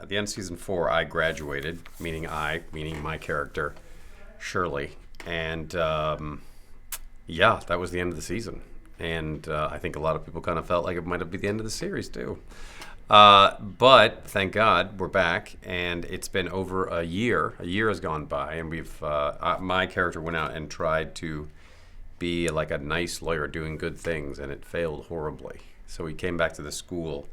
At the end of season 4, I graduated, meaning my character, Shirley. And yeah, that was the end of the season. And I think a lot of people kind of felt like it might have been the end of the series, too. But thank God we're back, and it's been over a year. A year has gone by, and my character went out and tried to be like a nice lawyer doing good things, and it failed horribly. So he came back to the school.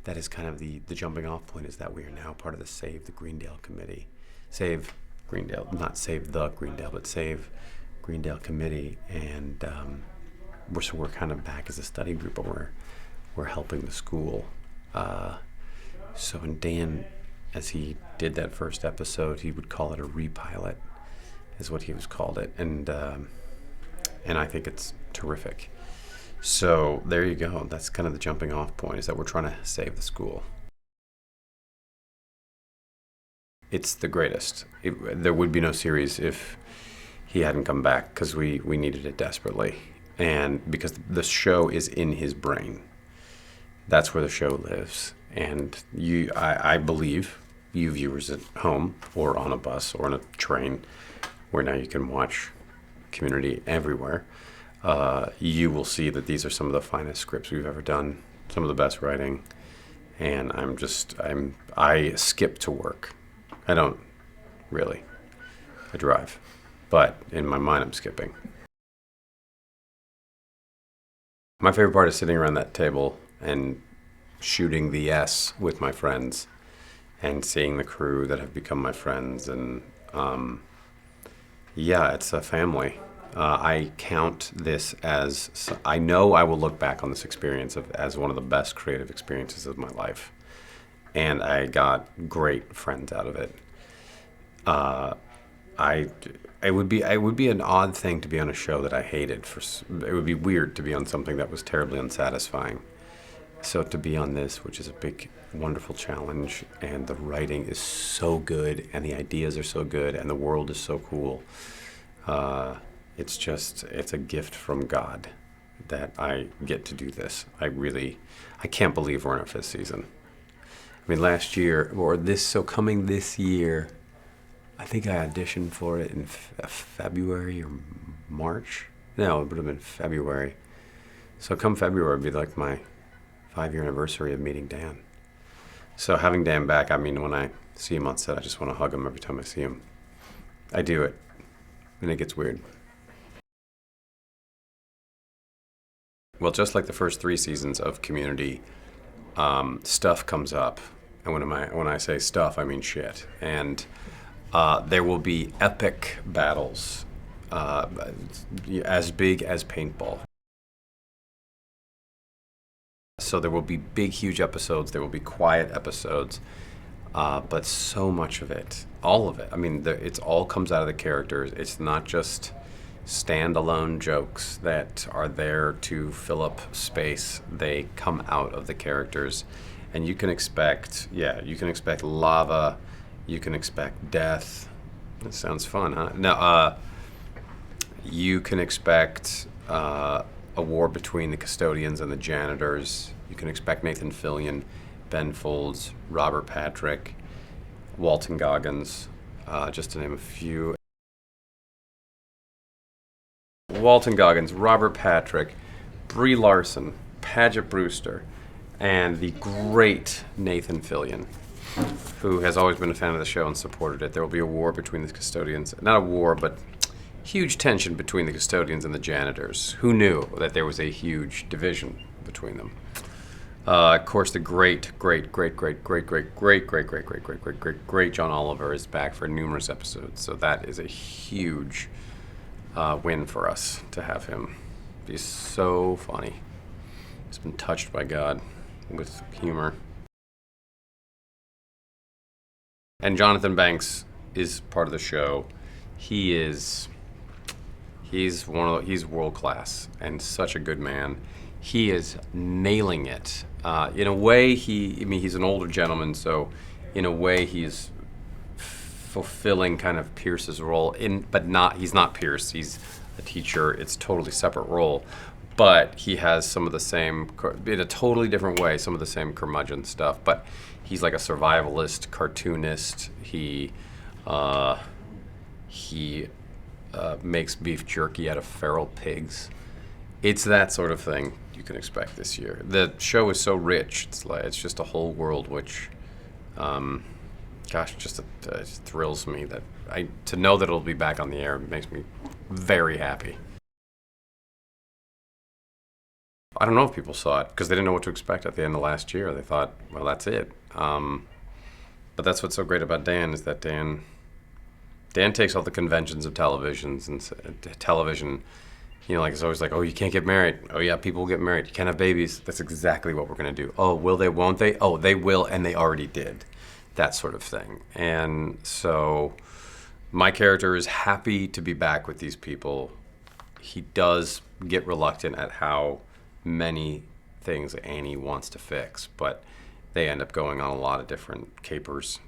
That is kind of the jumping off point, is that we are now part of the Save the Greendale Committee. Save Greendale, not Save the Greendale, but Save Greendale Committee. And we're kind of back as a study group, but we're helping the school. So when Dan, as he did that first episode, he would call it a repilot, is what he was called it. And I think it's terrific. So there you go. That's kind of the jumping off point, is that we're trying to save the school. It's the greatest. There would be no series if he hadn't come back, because we needed it desperately. And because the show is in his brain. That's where the show lives. And I believe you viewers at home or on a bus or on a train, where now you can watch Community everywhere, you will see that these are some of the finest scripts we've ever done, some of the best writing, and I skip to work. I don't really. I drive, but in my mind I'm skipping. My favorite part is sitting around that table and shooting the S with my friends and seeing the crew that have become my friends, and yeah, it's a family. I count this as, I know I will look back on this experience as one of the best creative experiences of my life. And I got great friends out of it. It would be an odd thing to be on a show that I hated. It would be weird to be on something that was terribly unsatisfying. So to be on this, which is a big, wonderful challenge, and the writing is so good, and the ideas are so good, and the world is so cool. It's a gift from God that I get to do this. I can't believe we're in our 5th season. I mean, last year, coming this year, I think I auditioned for it in February or March. No, it would have been February. So come February would be like my 5-year anniversary of meeting Dan. So having Dan back, I mean, when I see him on set, I just want to hug him every time I see him. I do it, and it gets weird. Well, just like the first 3 seasons of Community, stuff comes up. And when I say stuff, I mean shit. And there will be epic battles, as big as paintball. So there will be big, huge episodes. There will be quiet episodes. But so much of it, all of it, I mean, it all comes out of the characters. It's not just standalone jokes that are there to fill up space. They come out of the characters, and you can expect lava, you can expect death. That sounds fun, huh? No, you can expect a war between the custodians and the janitors. You can expect Nathan Fillion, Ben Folds, Robert Patrick, Walton Goggins, just to name a few. Walton Goggins, Robert Patrick, Brie Larson, Paget Brewster, and the great Nathan Fillion, who has always been a fan of the show and supported it. There will be a war between the custodians. Not a war, but huge tension between the custodians and the janitors. Who knew that there was a huge division between them? Of course, the great John Oliver is back for numerous episodes. So that is a huge win for us to have him. He's so funny. He's been touched by God with humor. And Jonathan Banks is part of the show. He's world class and such a good man. He is nailing it. In a way, he's an older gentleman, so in a way he's fulfilling kind of Pierce's role. He's not Pierce. He's a teacher. It's a totally separate role. but he has some of the same, in a totally different way, some of the same curmudgeon stuff. But he's like a survivalist, cartoonist. He makes beef jerky out of feral pigs. It's that sort of thing you can expect this year. The show is so rich. It's just a whole world, which, just thrills me that to know that it'll be back on the air makes me very happy. I don't know if people saw it because they didn't know what to expect at the end of last year. They thought, well, that's it. But that's what's so great about Dan is that Dan takes all the conventions of television. Like it's always like, oh, you can't get married. Oh yeah, people will get married. You can't have babies. That's exactly what we're gonna do. Oh, will they? Won't they? Oh, they will, and they already did. That sort of thing. And so, my character is happy to be back with these people. He does get reluctant at how many things Annie wants to fix, but they end up going on a lot of different capers